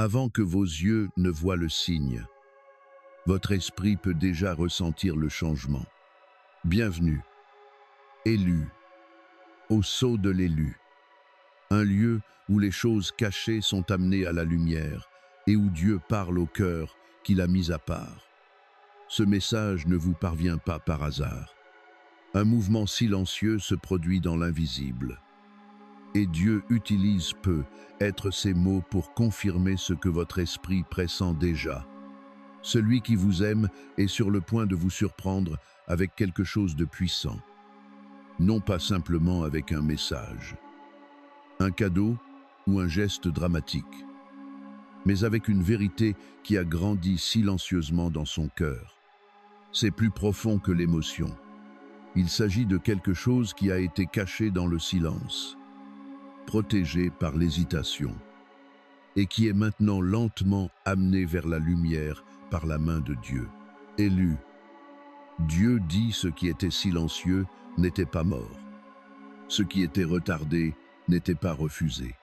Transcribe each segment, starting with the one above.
Avant que vos yeux ne voient le signe, votre esprit peut déjà ressentir le changement. Bienvenue, élu, au sceau de l'élu, un lieu où les choses cachées sont amenées à la lumière et où Dieu parle au cœur qu'il a mis à part. Ce message ne vous parvient pas par hasard. Un mouvement silencieux se produit dans l'invisible. Et Dieu utilise peu être ces mots pour confirmer ce que votre esprit pressent déjà. Celui qui vous aime est sur le point de vous surprendre avec quelque chose de puissant. Non pas simplement avec un message, un cadeau ou un geste dramatique, mais avec une vérité qui a grandi silencieusement dans son cœur. C'est plus profond que l'émotion. Il s'agit de quelque chose qui a été caché dans le silence, protégé par l'hésitation, et qui est maintenant lentement amené vers la lumière par la main de Dieu. Élu, Dieu dit ce qui était silencieux n'était pas mort, ce qui était retardé n'était pas refusé,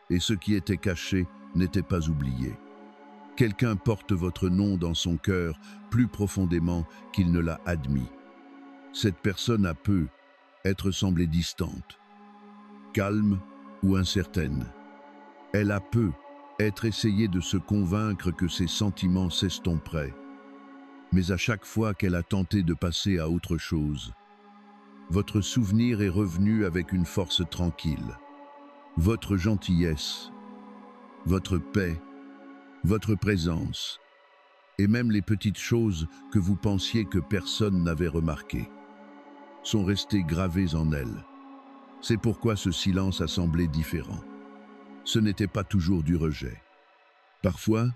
et ce qui était caché n'était pas oublié. Quelqu'un porte votre nom dans son cœur plus profondément qu'il ne l'a admis. Cette personne a peu être semblée distante, calme ou incertaine. Elle a peu être essayé de se convaincre que ses sentiments s'estomperaient. Mais à chaque fois qu'elle a tenté de passer à autre chose, votre souvenir est revenu avec une force tranquille. Votre gentillesse, votre paix, votre présence, et même les petites choses que vous pensiez que personne n'avait remarquées, sont restées gravées en elle. C'est pourquoi ce silence a semblé différent. Ce n'était pas toujours du rejet. Parfois,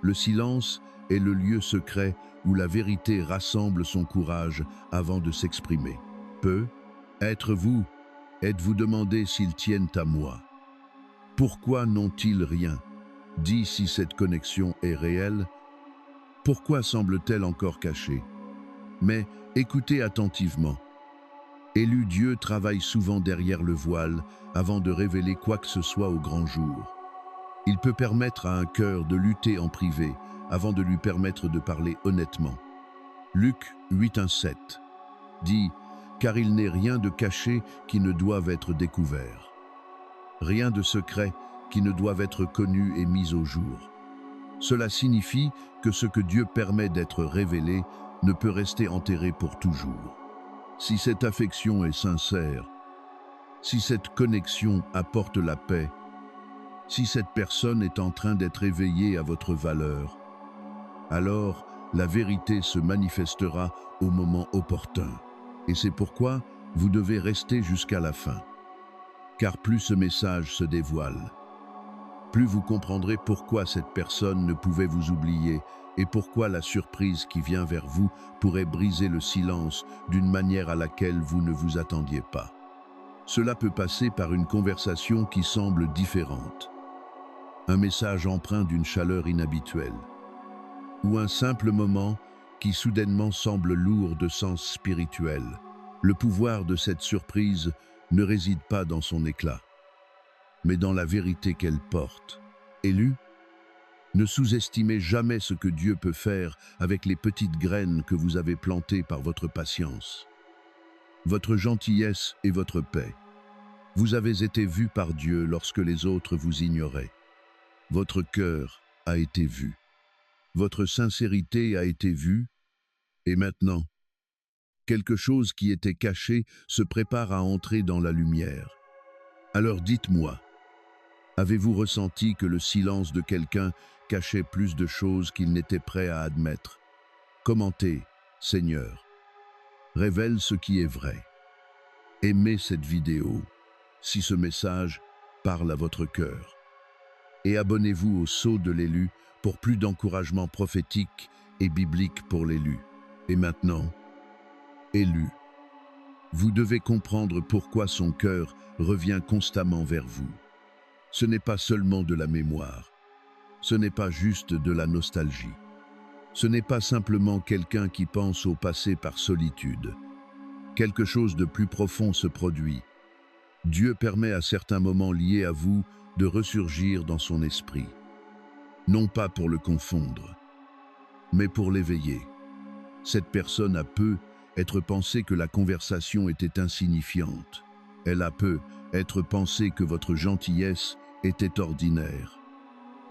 le silence est le lieu secret où la vérité rassemble son courage avant de s'exprimer. Êtes-vous demandé s'ils tiennent à moi? Pourquoi n'ont-ils rien dit si cette connexion est réelle? Pourquoi semble-t-elle encore cachée? Mais écoutez attentivement. Élu, Dieu travaille souvent derrière le voile avant de révéler quoi que ce soit au grand jour. Il peut permettre à un cœur de lutter en privé avant de lui permettre de parler honnêtement. Luc 8:1-7 dit « Car il n'est rien de caché qui ne doive être découvert. Rien de secret qui ne doive être connu et mis au jour. » Cela signifie que ce que Dieu permet d'être révélé ne peut rester enterré pour toujours. Si cette affection est sincère, si cette connexion apporte la paix, si cette personne est en train d'être éveillée à votre valeur, alors la vérité se manifestera au moment opportun. Et c'est pourquoi vous devez rester jusqu'à la fin. Car plus ce message se dévoile, plus vous comprendrez pourquoi cette personne ne pouvait vous oublier et pourquoi la surprise qui vient vers vous pourrait briser le silence d'une manière à laquelle vous ne vous attendiez pas. Cela peut passer par une conversation qui semble différente, un message empreint d'une chaleur inhabituelle, ou un simple moment qui soudainement semble lourd de sens spirituel. Le pouvoir de cette surprise ne réside pas dans son éclat, mais dans la vérité qu'elle porte. Élu, ne sous-estimez jamais ce que Dieu peut faire avec les petites graines que vous avez plantées par votre patience, votre gentillesse et votre paix. Vous avez été vu par Dieu lorsque les autres vous ignoraient. Votre cœur a été vu. Votre sincérité a été vue. Et maintenant, quelque chose qui était caché se prépare à entrer dans la lumière. Alors dites-moi, avez-vous ressenti que le silence de quelqu'un cachait plus de choses qu'il n'était prêt à admettre? Commentez, Seigneur. Révèle ce qui est vrai. Aimez cette vidéo, si ce message parle à votre cœur. Et abonnez-vous au Sceau de l'élu pour plus d'encouragement prophétique et biblique pour l'élu. Et maintenant, élu, vous devez comprendre pourquoi son cœur revient constamment vers vous. Ce n'est pas seulement de la mémoire. Ce n'est pas juste de la nostalgie. Ce n'est pas simplement quelqu'un qui pense au passé par solitude. Quelque chose de plus profond se produit. Dieu permet à certains moments liés à vous de ressurgir dans son esprit, non pas pour le confondre, mais pour l'éveiller. Cette personne a peu être pensé que la conversation était insignifiante. Elle a peu être pensé que votre gentillesse était ordinaire.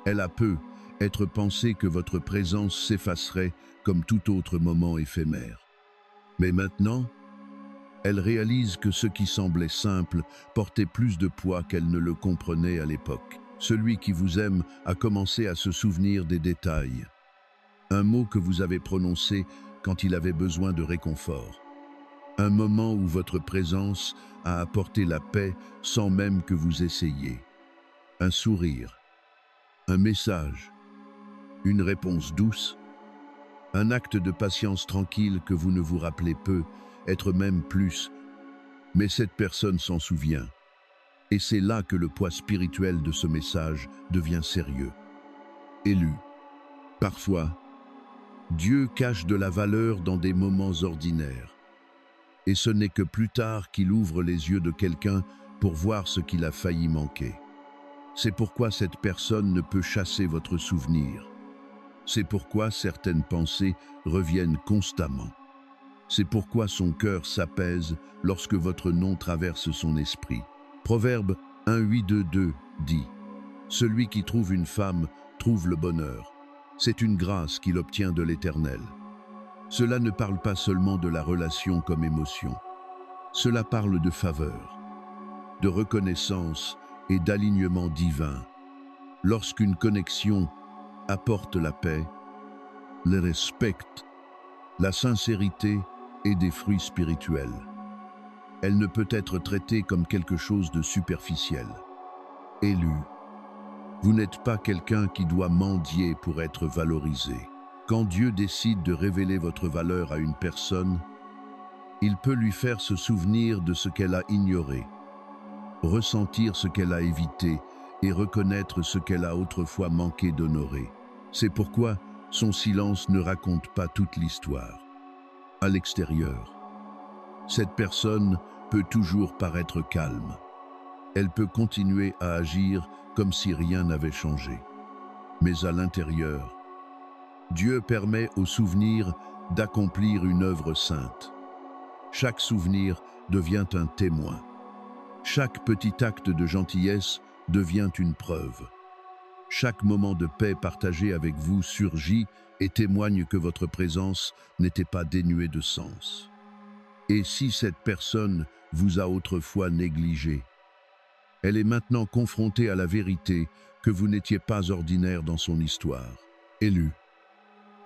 Elle a peu être pensé que votre présence s'effacerait comme tout autre moment éphémère. Mais maintenant, elle réalise que ce qui semblait simple portait plus de poids qu'elle ne le comprenait à l'époque. Celui qui vous aime a commencé à se souvenir des détails. Un mot que vous avez prononcé quand il avait besoin de réconfort. Un moment où votre présence a apporté la paix sans même que vous essayiez. Un sourire, un message, une réponse douce, un acte de patience tranquille que vous ne vous rappelez peu, être même plus, mais cette personne s'en souvient. Et c'est là que le poids spirituel de ce message devient sérieux. Élu. Parfois, Dieu cache de la valeur dans des moments ordinaires. Et ce n'est que plus tard qu'il ouvre les yeux de quelqu'un pour voir ce qu'il a failli manquer. C'est pourquoi cette personne ne peut chasser votre souvenir. C'est pourquoi certaines pensées reviennent constamment. C'est pourquoi son cœur s'apaise lorsque votre nom traverse son esprit. Proverbe 1:8-2 dit « Celui qui trouve une femme trouve le bonheur. C'est une grâce qu'il obtient de l'Éternel. » Cela ne parle pas seulement de la relation comme émotion. Cela parle de faveur, de reconnaissance et d'alignement divin. Lorsqu'une connexion apporte la paix, le respect, la sincérité et des fruits spirituels, elle ne peut être traitée comme quelque chose de superficiel. Élu, vous n'êtes pas quelqu'un qui doit mendier pour être valorisé. Quand Dieu décide de révéler votre valeur à une personne, il peut lui faire se souvenir de ce qu'elle a ignoré, ressentir ce qu'elle a évité et reconnaître ce qu'elle a autrefois manqué d'honorer. C'est pourquoi son silence ne raconte pas toute l'histoire. À l'extérieur, cette personne peut toujours paraître calme. Elle peut continuer à agir comme si rien n'avait changé. Mais à l'intérieur, Dieu permet au souvenir d'accomplir une œuvre sainte. Chaque souvenir devient un témoin. Chaque petit acte de gentillesse devient une preuve. Chaque moment de paix partagé avec vous surgit et témoigne que votre présence n'était pas dénuée de sens. Et si cette personne vous a autrefois négligé, elle est maintenant confrontée à la vérité que vous n'étiez pas ordinaire dans son histoire. Élu.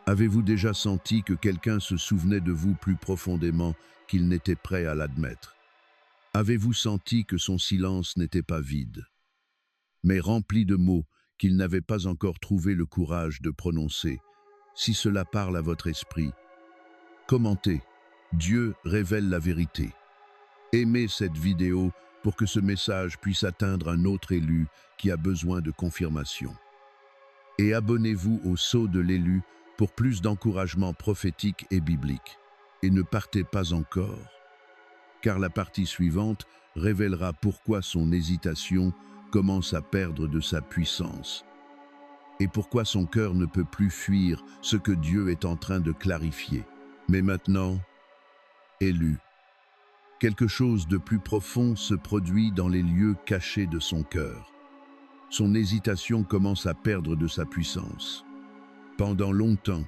Avez-vous déjà senti que quelqu'un se souvenait de vous plus profondément qu'il n'était prêt à l'admettre? Avez-vous senti que son silence n'était pas vide, mais rempli de mots qu'il n'avait pas encore trouvé le courage de prononcer? Si cela parle à votre esprit, commentez. Dieu révèle la vérité. Aimez cette vidéo pour que ce message puisse atteindre un autre élu qui a besoin de confirmation. Et abonnez-vous au Sceau de l'élu pour plus d'encouragement prophétique et biblique. Et ne partez pas encore, car la partie suivante révélera pourquoi son hésitation commence à perdre de sa puissance et pourquoi son cœur ne peut plus fuir ce que Dieu est en train de clarifier. Mais maintenant, élu, quelque chose de plus profond se produit dans les lieux cachés de son cœur. Son hésitation commence à perdre de sa puissance. Pendant longtemps,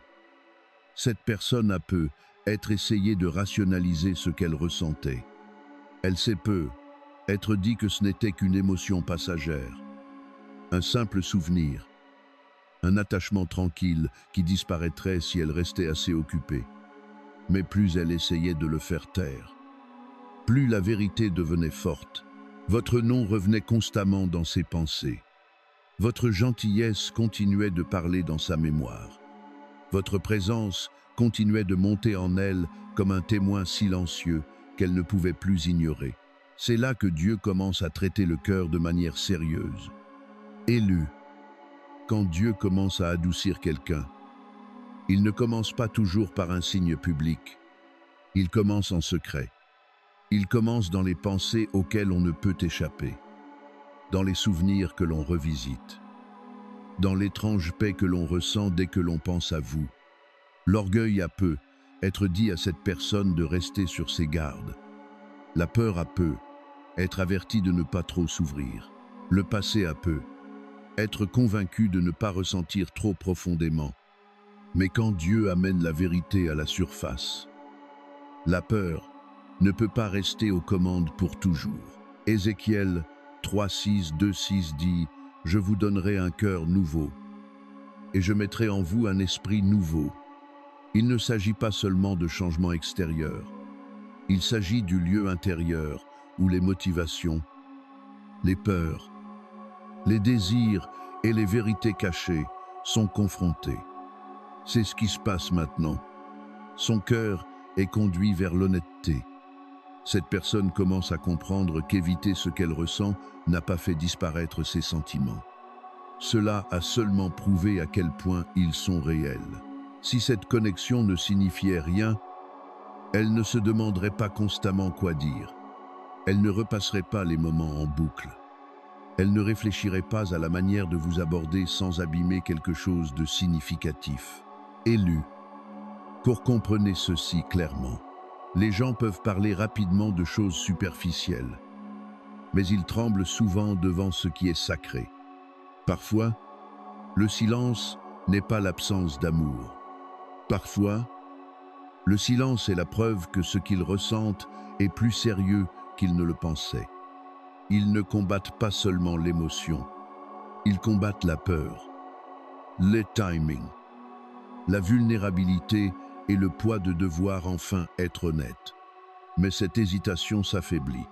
cette personne a peu être essayé de rationaliser ce qu'elle ressentait. Elle s'est peu être dit que ce n'était qu'une émotion passagère, un simple souvenir, un attachement tranquille qui disparaîtrait si elle restait assez occupée. Mais plus elle essayait de le faire taire, plus la vérité devenait forte. Votre nom revenait constamment dans ses pensées. Votre gentillesse continuait de parler dans sa mémoire. Votre présence continuait de monter en elle comme un témoin silencieux qu'elle ne pouvait plus ignorer. C'est là que Dieu commence à traiter le cœur de manière sérieuse. Élu. Quand Dieu commence à adoucir quelqu'un, il ne commence pas toujours par un signe public. Il commence en secret. Il commence dans les pensées auxquelles on ne peut échapper, dans les souvenirs que l'on revisite, dans l'étrange paix que l'on ressent dès que l'on pense à vous. L'orgueil a peu être dit à cette personne de rester sur ses gardes. La peur a peu être averti de ne pas trop s'ouvrir. Le passé a peu être convaincu de ne pas ressentir trop profondément. Mais quand Dieu amène la vérité à la surface, la peur ne peut pas rester aux commandes pour toujours. Ézéchiel 3:6, 2:6 dit « Je vous donnerai un cœur nouveau, et je mettrai en vous un esprit nouveau. » Il ne s'agit pas seulement de changements extérieurs. Il s'agit du lieu intérieur où les motivations, les peurs, les désirs et les vérités cachées sont confrontés. C'est ce qui se passe maintenant. Son cœur est conduit vers l'honnêteté. Cette personne commence à comprendre qu'éviter ce qu'elle ressent n'a pas fait disparaître ses sentiments. Cela a seulement prouvé à quel point ils sont réels. Si cette connexion ne signifiait rien, elle ne se demanderait pas constamment quoi dire. Elle ne repasserait pas les moments en boucle. Elle ne réfléchirait pas à la manière de vous aborder sans abîmer quelque chose de significatif. Élu. Comprenez ceci clairement. Les gens peuvent parler rapidement de choses superficielles, mais ils tremblent souvent devant ce qui est sacré. Parfois, le silence n'est pas l'absence d'amour. Parfois, le silence est la preuve que ce qu'ils ressentent est plus sérieux qu'ils ne le pensaient. Ils ne combattent pas seulement l'émotion, ils combattent la peur, le timing, la vulnérabilité et le poids de devoir enfin être honnête. Mais cette hésitation s'affaiblit,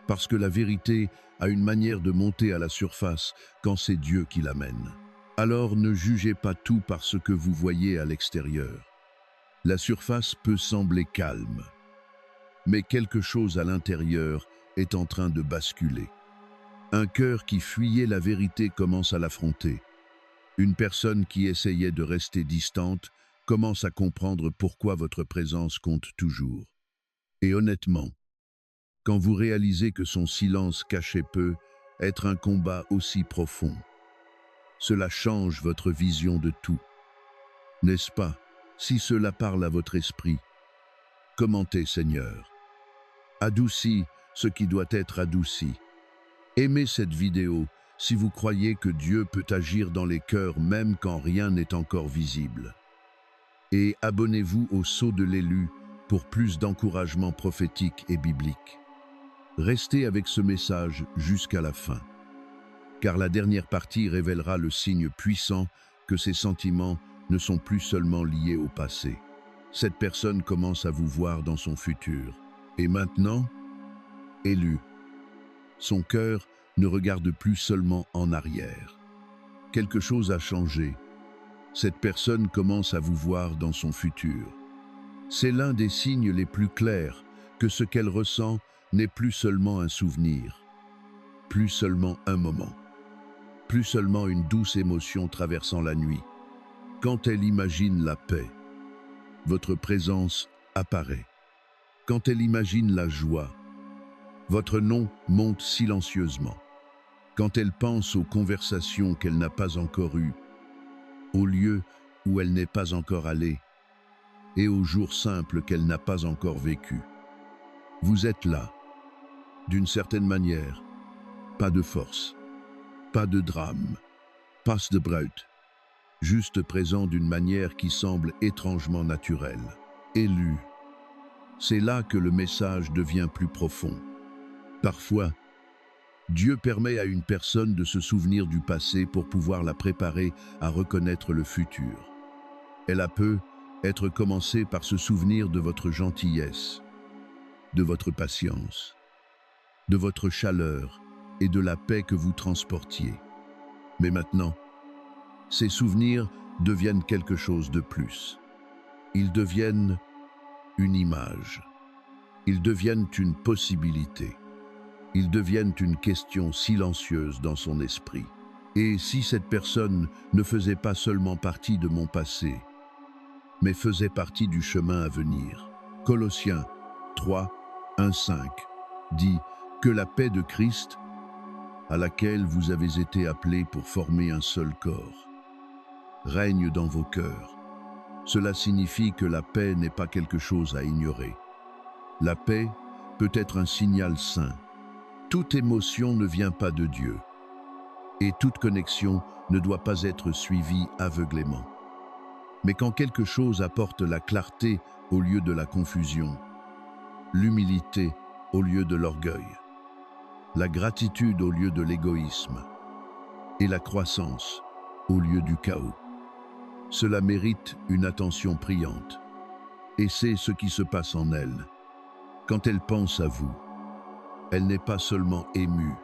parce que la vérité a une manière de monter à la surface quand c'est Dieu qui l'amène. Alors ne jugez pas tout par ce que vous voyez à l'extérieur. La surface peut sembler calme, mais quelque chose à l'intérieur est en train de basculer. Un cœur qui fuyait la vérité commence à l'affronter. Une personne qui essayait de rester distante commence à comprendre pourquoi votre présence compte toujours. Et honnêtement, quand vous réalisez que son silence cachait peut être un combat aussi profond, cela change votre vision de tout. N'est-ce pas, si cela parle à votre esprit? Commentez, Seigneur. Adoucis ce qui doit être adouci. Aimez cette vidéo si vous croyez que Dieu peut agir dans les cœurs même quand rien n'est encore visible. Et abonnez-vous au Sceau de l'élu pour plus d'encouragement prophétique et biblique. Restez avec ce message jusqu'à la fin, car la dernière partie révélera le signe puissant que ces sentiments ne sont plus seulement liés au passé. Cette personne commence à vous voir dans son futur. Et maintenant, élu, son cœur ne regarde plus seulement en arrière. Quelque chose a changé. Cette personne commence à vous voir dans son futur. C'est l'un des signes les plus clairs que ce qu'elle ressent n'est plus seulement un souvenir, plus seulement un moment, plus seulement une douce émotion traversant la nuit. Quand elle imagine la paix, votre présence apparaît. Quand elle imagine la joie, votre nom monte silencieusement. Quand elle pense aux conversations qu'elle n'a pas encore eues, aux lieux où elle n'est pas encore allée, et aux jours simples qu'elle n'a pas encore vécus. Vous êtes là, d'une certaine manière, pas de force, pas de drame, pas de brut, juste présent d'une manière qui semble étrangement naturelle. Élu. C'est là que le message devient plus profond. Parfois, Dieu permet à une personne de se souvenir du passé pour pouvoir la préparer à reconnaître le futur. Elle a peut être commencée par se souvenir de votre gentillesse, de votre patience, de votre chaleur et de la paix que vous transportiez. Mais maintenant, ces souvenirs deviennent quelque chose de plus. Ils deviennent une image. Ils deviennent une possibilité. Ils deviennent une question silencieuse dans son esprit. Et si cette personne ne faisait pas seulement partie de mon passé, mais faisait partie du chemin à venir? Colossiens 3, 1,5 dit que la paix de Christ, à laquelle vous avez été appelés pour former un seul corps, règne dans vos cœurs. Cela signifie que la paix n'est pas quelque chose à ignorer. La paix peut être un signal sain. Toute émotion ne vient pas de Dieu. Et toute connexion ne doit pas être suivie aveuglément. Mais quand quelque chose apporte la clarté au lieu de la confusion, l'humilité au lieu de l'orgueil, la gratitude au lieu de l'égoïsme et la croissance au lieu du chaos, cela mérite une attention priante. Et c'est ce qui se passe en elle. Quand elle pense à vous, elle n'est pas seulement émue,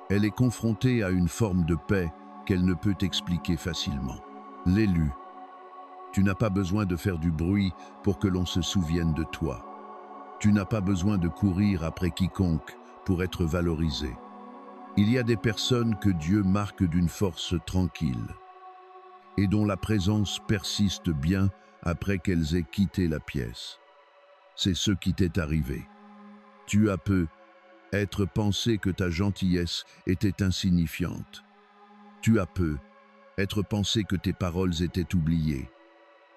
elle est confrontée à une forme de paix qu'elle ne peut expliquer facilement. L'élu. Tu n'as pas besoin de faire du bruit pour que l'on se souvienne de toi. Tu n'as pas besoin de courir après quiconque pour être valorisé. Il y a des personnes que Dieu marque d'une force tranquille et dont la présence persiste bien après qu'elles aient quitté la pièce. C'est ce qui t'est arrivé. Tu as peu être pensé que ta gentillesse était insignifiante. Tu as peu être pensé que tes paroles étaient oubliées.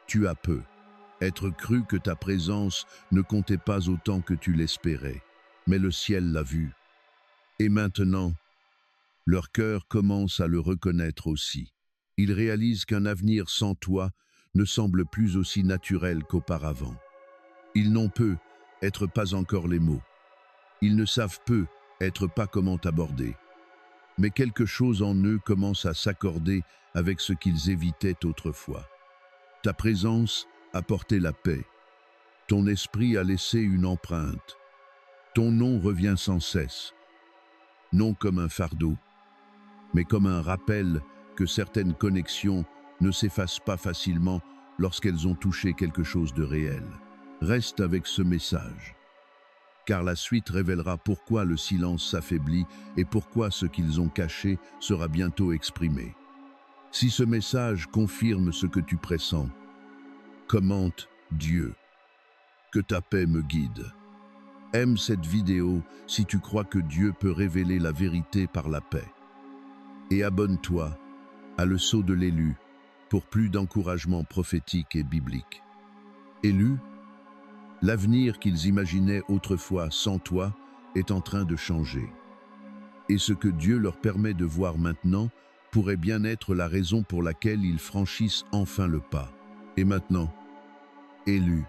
Tu as peu être cru que ta présence ne comptait pas autant que tu l'espérais. Mais le ciel l'a vu. Et maintenant, leur cœur commence à le reconnaître aussi. Ils réalisent qu'un avenir sans toi ne semble plus aussi naturel qu'auparavant. Ils n'ont peu être pas encore les mots. Ils ne savent peu être pas comment t'aborder. Mais quelque chose en eux commence à s'accorder avec ce qu'ils évitaient autrefois. Ta présence a porté la paix. Ton esprit a laissé une empreinte. Ton nom revient sans cesse. Non comme un fardeau, mais comme un rappel que certaines connexions ne s'effacent pas facilement lorsqu'elles ont touché quelque chose de réel. Reste avec ce message, car la suite révélera pourquoi le silence s'affaiblit et pourquoi ce qu'ils ont caché sera bientôt exprimé. Si ce message confirme ce que tu pressens, commente Dieu, que ta paix me guide. Aime cette vidéo si tu crois que Dieu peut révéler la vérité par la paix. Et abonne-toi à Le Sceau de l'élu pour plus d'encouragement prophétique et biblique. Élu, l'avenir qu'ils imaginaient autrefois sans toi est en train de changer. Et ce que Dieu leur permet de voir maintenant pourrait bien être la raison pour laquelle ils franchissent enfin le pas. Et maintenant, élu,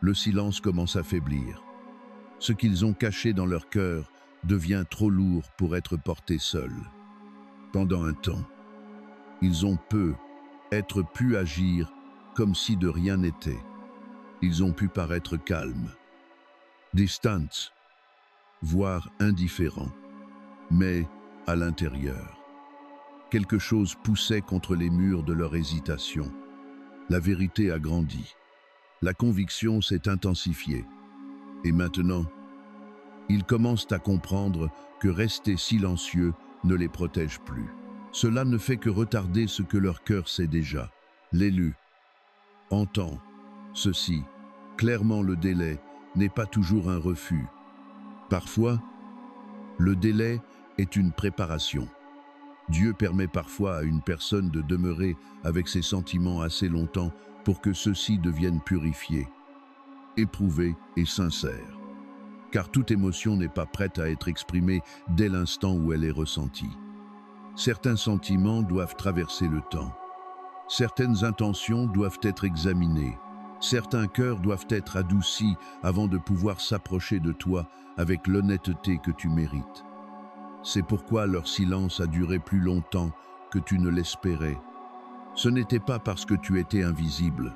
le silence commence à faiblir. Ce qu'ils ont caché dans leur cœur devient trop lourd pour être porté seul. Pendant un temps, ils ont pu agir comme si de rien n'était. Ils ont pu paraître calmes, distants, voire indifférents. Mais, à l'intérieur, quelque chose poussait contre les murs de leur hésitation. La vérité a grandi. La conviction s'est intensifiée. Et maintenant, ils commencent à comprendre que rester silencieux ne les protège plus. Cela ne fait que retarder ce que leur cœur sait déjà. L'élu entend ceci. Clairement, le délai n'est pas toujours un refus. Parfois, le délai est une préparation. Dieu permet parfois à une personne de demeurer avec ses sentiments assez longtemps pour que ceux-ci deviennent purifiés, éprouvés et sincères. Car toute émotion n'est pas prête à être exprimée dès l'instant où elle est ressentie. Certains sentiments doivent traverser le temps. Certaines intentions doivent être examinées. Certains cœurs doivent être adoucis avant de pouvoir s'approcher de toi avec l'honnêteté que tu mérites. C'est pourquoi leur silence a duré plus longtemps que tu ne l'espérais. Ce n'était pas parce que tu étais invisible.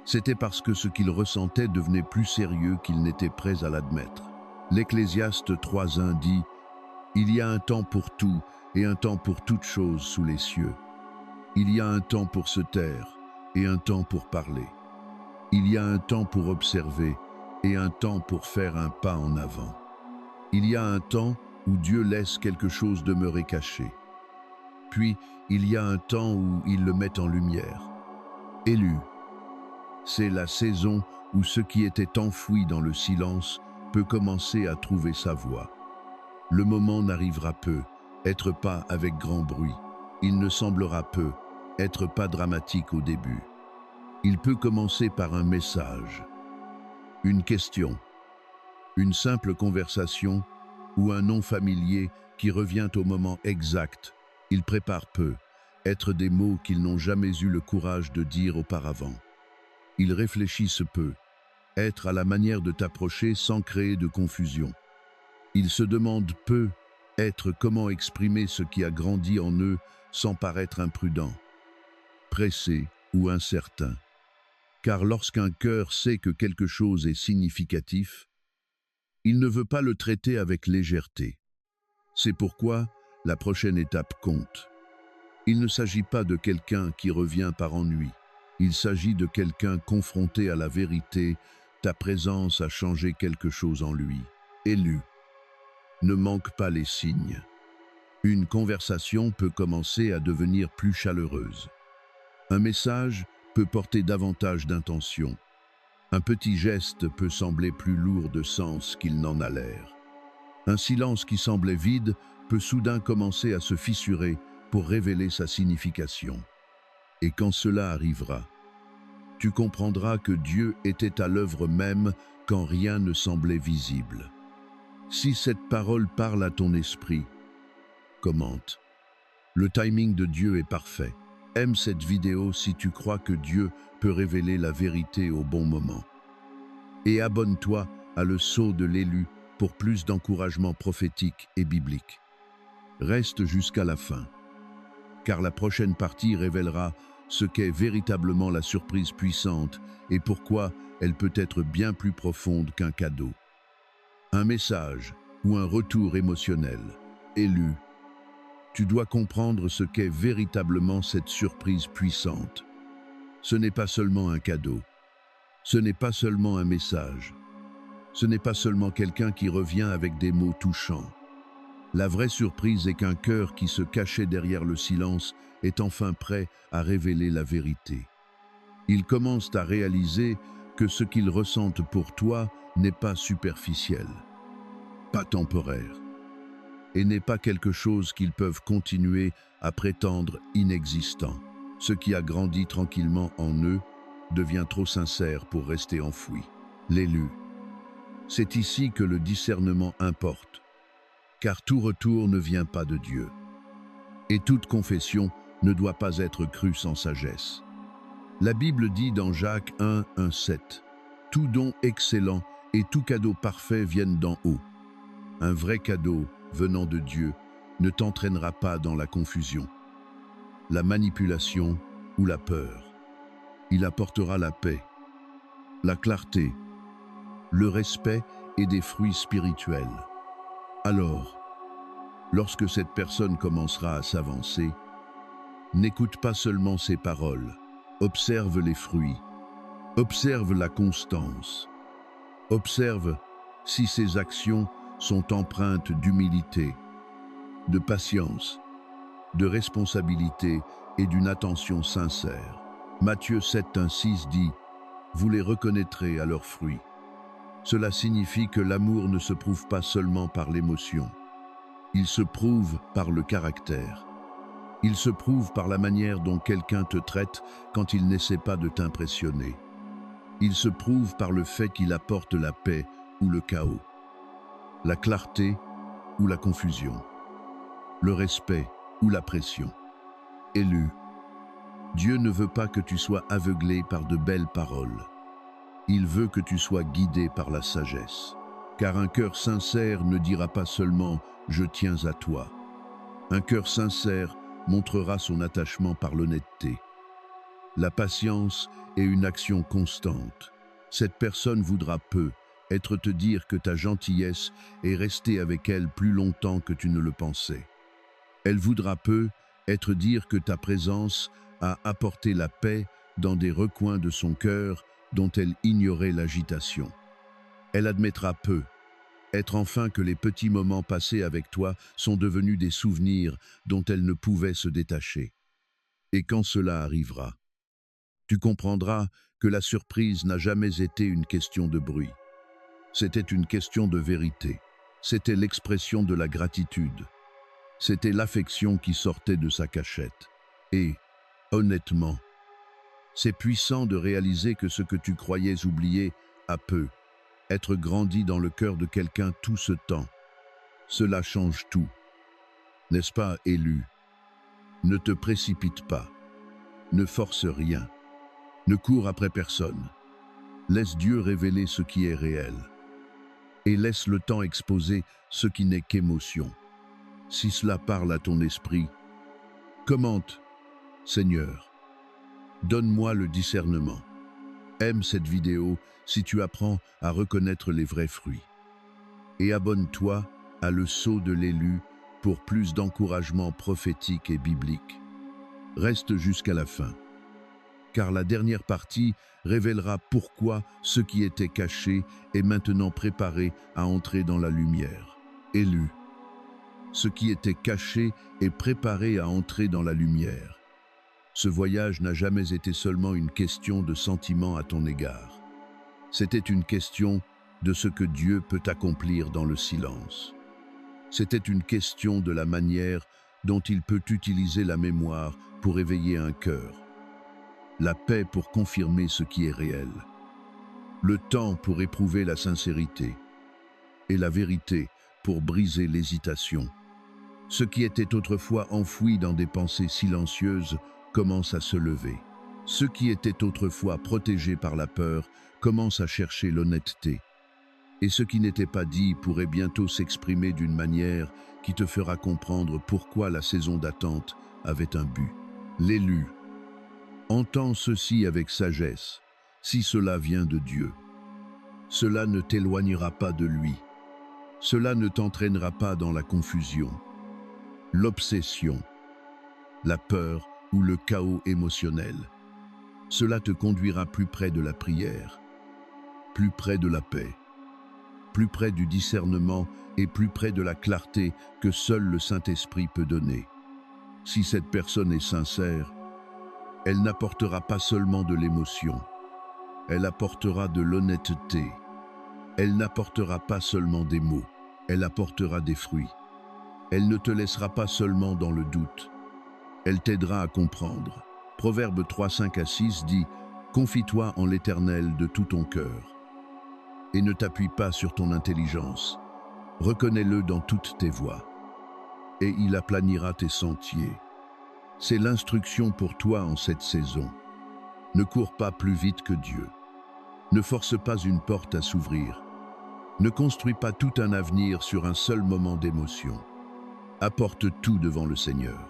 C'était parce que ce qu'ils ressentaient devenait plus sérieux qu'ils n'étaient prêts à l'admettre. L'Ecclésiaste 3:1 dit « Il y a un temps pour tout et un temps pour toute chose sous les cieux. Il y a un temps pour se taire et un temps pour parler. Il y a un temps pour observer et un temps pour faire un pas en avant. Il y a un temps où Dieu laisse quelque chose demeurer caché. Puis, il y a un temps où il le met en lumière. Élu, c'est la saison où ce qui était enfoui dans le silence peut commencer à trouver sa voie. Le moment n'arrivera peu, être pas avec grand bruit. Il ne semblera peu, être pas dramatique au début. Il peut commencer par un message, une question, une simple conversation ou un nom familier qui revient au moment exact. Il prépare peu, être des mots qu'ils n'ont jamais eu le courage de dire auparavant. Ils réfléchissent peu, être à la manière de t'approcher sans créer de confusion. Ils se demandent peu, être comment exprimer ce qui a grandi en eux sans paraître imprudent, pressé ou incertain. Car lorsqu'un cœur sait que quelque chose est significatif, il ne veut pas le traiter avec légèreté. C'est pourquoi la prochaine étape compte. Il ne s'agit pas de quelqu'un qui revient par ennui. Il s'agit de quelqu'un confronté à la vérité. Ta présence a changé quelque chose en lui. Élu. Ne manque pas les signes. Une conversation peut commencer à devenir plus chaleureuse. Un message peut porter davantage d'intention. Un petit geste peut sembler plus lourd de sens qu'il n'en a l'air. Un silence qui semblait vide peut soudain commencer à se fissurer pour révéler sa signification. Et quand cela arrivera, tu comprendras que Dieu était à l'œuvre même quand rien ne semblait visible. Si cette parole parle à ton esprit, commente. Le timing de Dieu est parfait. Aime cette vidéo si tu crois que Dieu peut révéler la vérité au bon moment. Et abonne-toi à Le Sceau de l'Élu pour plus d'encouragement prophétique et biblique. Reste jusqu'à la fin, car la prochaine partie révélera ce qu'est véritablement la surprise puissante et pourquoi elle peut être bien plus profonde qu'un cadeau. Un message ou un retour émotionnel. Élu. Tu dois comprendre ce qu'est véritablement cette surprise puissante. Ce n'est pas seulement un cadeau. Ce n'est pas seulement un message. Ce n'est pas seulement quelqu'un qui revient avec des mots touchants. La vraie surprise est qu'un cœur qui se cachait derrière le silence est enfin prêt à révéler la vérité. Ils commencent à réaliser que ce qu'ils ressentent pour toi n'est pas superficiel, pas temporaire, et n'est pas quelque chose qu'ils peuvent continuer à prétendre inexistant. Ce qui a grandi tranquillement en eux devient trop sincère pour rester enfoui. L'élu. C'est ici que le discernement importe, car tout retour ne vient pas de Dieu. Et toute confession ne doit pas être crue sans sagesse. La Bible dit dans Jacques 1, 1, 7, « Tout don excellent et tout cadeau parfait viennent d'en haut. Un vrai cadeau venant de Dieu ne t'entraînera pas dans la confusion, la manipulation ou la peur. Il apportera la paix, la clarté, le respect et des fruits spirituels. Alors, lorsque cette personne commencera à s'avancer, n'écoute pas seulement ses paroles, observe les fruits, observe la constance, observe si ses actions sont empreintes d'humilité, de patience, de responsabilité et d'une attention sincère. Matthieu 7, 1, 6 dit « Vous les reconnaîtrez à leurs fruits ». Cela signifie que l'amour ne se prouve pas seulement par l'émotion. Il se prouve par le caractère. Il se prouve par la manière dont quelqu'un te traite quand il n'essaie pas de t'impressionner. Il se prouve par le fait qu'il apporte la paix ou le chaos, la clarté ou la confusion, le respect ou la pression. Élu. Dieu ne veut pas que tu sois aveuglé par de belles paroles. Il veut que tu sois guidé par la sagesse. Car un cœur sincère ne dira pas seulement « je tiens à toi ». Un cœur sincère montrera son attachement par l'honnêteté, la patience et une action constante. Cette personne voudra peu être te dire que ta gentillesse est restée avec elle plus longtemps que tu ne le pensais. Elle voudra peu être dire que ta présence a apporté la paix dans des recoins de son cœur dont elle ignorait l'agitation. Elle admettra peu être enfin que les petits moments passés avec toi sont devenus des souvenirs dont elle ne pouvait se détacher. Et quand cela arrivera, tu comprendras que la surprise n'a jamais été une question de bruit. C'était une question de vérité. C'était l'expression de la gratitude. C'était l'affection qui sortait de sa cachette. Et, honnêtement, c'est puissant de réaliser que ce que tu croyais oublier a peu être grandi dans le cœur de quelqu'un tout ce temps. Cela change tout. N'est-ce pas, élu? Ne te précipite pas. Ne force rien. Ne cours après personne. Laisse Dieu révéler ce qui est réel. Et laisse le temps exposer ce qui n'est qu'émotion. Si cela parle à ton esprit, commente, Seigneur, donne-moi le discernement. Aime cette vidéo si tu apprends à reconnaître les vrais fruits. Et abonne-toi à Le Sceau de l'élu pour plus d'encouragement prophétique et biblique. Reste jusqu'à la fin, car la dernière partie révélera pourquoi ce qui était caché est maintenant préparé à entrer dans la lumière. Élu. Ce qui était caché est préparé à entrer dans la lumière. Ce voyage n'a jamais été seulement une question de sentiment à ton égard. C'était une question de ce que Dieu peut accomplir dans le silence. C'était une question de la manière dont il peut utiliser la mémoire pour éveiller un cœur. La paix pour confirmer ce qui est réel. Le temps pour éprouver la sincérité. Et la vérité pour briser l'hésitation. Ce qui était autrefois enfoui dans des pensées silencieuses commence à se lever. Ce qui était autrefois protégé par la peur commence à chercher l'honnêteté. Et ce qui n'était pas dit pourrait bientôt s'exprimer d'une manière qui te fera comprendre pourquoi la saison d'attente avait un but. L'élu. Entends ceci avec sagesse, si cela vient de Dieu. Cela ne t'éloignera pas de lui. Cela ne t'entraînera pas dans la confusion, l'obsession, la peur ou le chaos émotionnel. Cela te conduira plus près de la prière, plus près de la paix, plus près du discernement et plus près de la clarté que seul le Saint-Esprit peut donner. Si cette personne est sincère, elle n'apportera pas seulement de l'émotion, elle apportera de l'honnêteté. Elle n'apportera pas seulement des mots, elle apportera des fruits. Elle ne te laissera pas seulement dans le doute, elle t'aidera à comprendre. Proverbe 3, 5-6 dit « Confie-toi en l'Éternel de tout ton cœur, et ne t'appuie pas sur ton intelligence. Reconnais-le dans toutes tes voies, et il aplanira tes sentiers. » C'est l'instruction pour toi en cette saison. Ne cours pas plus vite que Dieu. Ne force pas une porte à s'ouvrir. Ne construis pas tout un avenir sur un seul moment d'émotion. Apporte tout devant le Seigneur.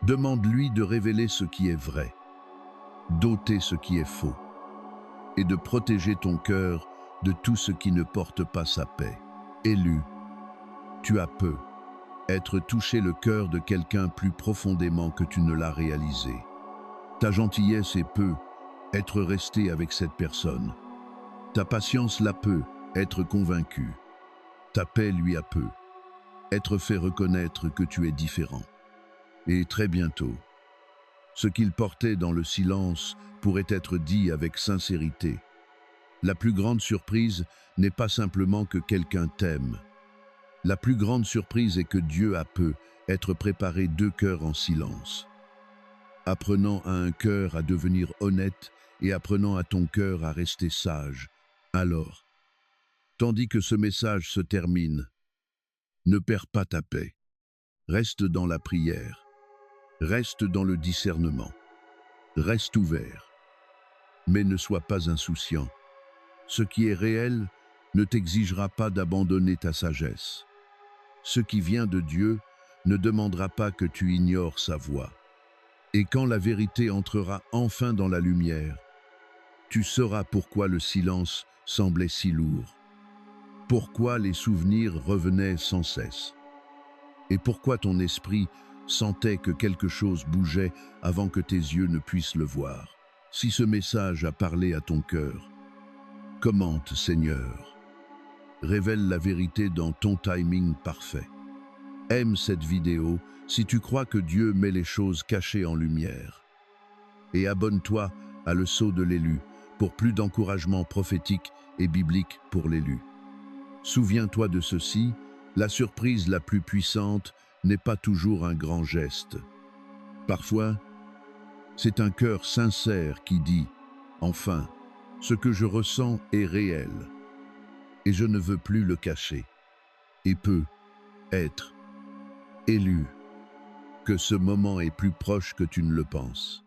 Demande-lui de révéler ce qui est vrai, d'ôter ce qui est faux, et de protéger ton cœur de tout ce qui ne porte pas sa paix. Élu, tu as peu. Être touché le cœur de quelqu'un plus profondément que tu ne l'as réalisé. Ta gentillesse est peu, être resté avec cette personne. Ta patience l'a peu, être convaincu. Ta paix lui a peu, être fait reconnaître que tu es différent. Et très bientôt, ce qu'il portait dans le silence pourrait être dit avec sincérité. La plus grande surprise n'est pas simplement que quelqu'un t'aime. La plus grande surprise est que Dieu a peu être préparé deux cœurs en silence. Apprenant à un cœur à devenir honnête et apprenant à ton cœur à rester sage. Alors, tandis que ce message se termine, ne perds pas ta paix. Reste dans la prière. Reste dans le discernement. Reste ouvert. Mais ne sois pas insouciant. Ce qui est réel ne t'exigera pas d'abandonner ta sagesse. Ce qui vient de Dieu ne demandera pas que tu ignores sa voix. Et quand la vérité entrera enfin dans la lumière, tu sauras pourquoi le silence semblait si lourd, pourquoi les souvenirs revenaient sans cesse, et pourquoi ton esprit sentait que quelque chose bougeait avant que tes yeux ne puissent le voir. Si ce message a parlé à ton cœur, commente, Seigneur. Révèle la vérité dans ton timing parfait. Aime cette vidéo si tu crois que Dieu met les choses cachées en lumière. Et abonne-toi à Le Sceau de l'élu pour plus d'encouragement prophétique et biblique pour l'élu. Souviens-toi de ceci, la surprise la plus puissante n'est pas toujours un grand geste. Parfois, c'est un cœur sincère qui dit « Enfin, ce que je ressens est réel, et je ne veux plus le cacher, et peut être élu, que ce moment est plus proche que tu ne le penses. »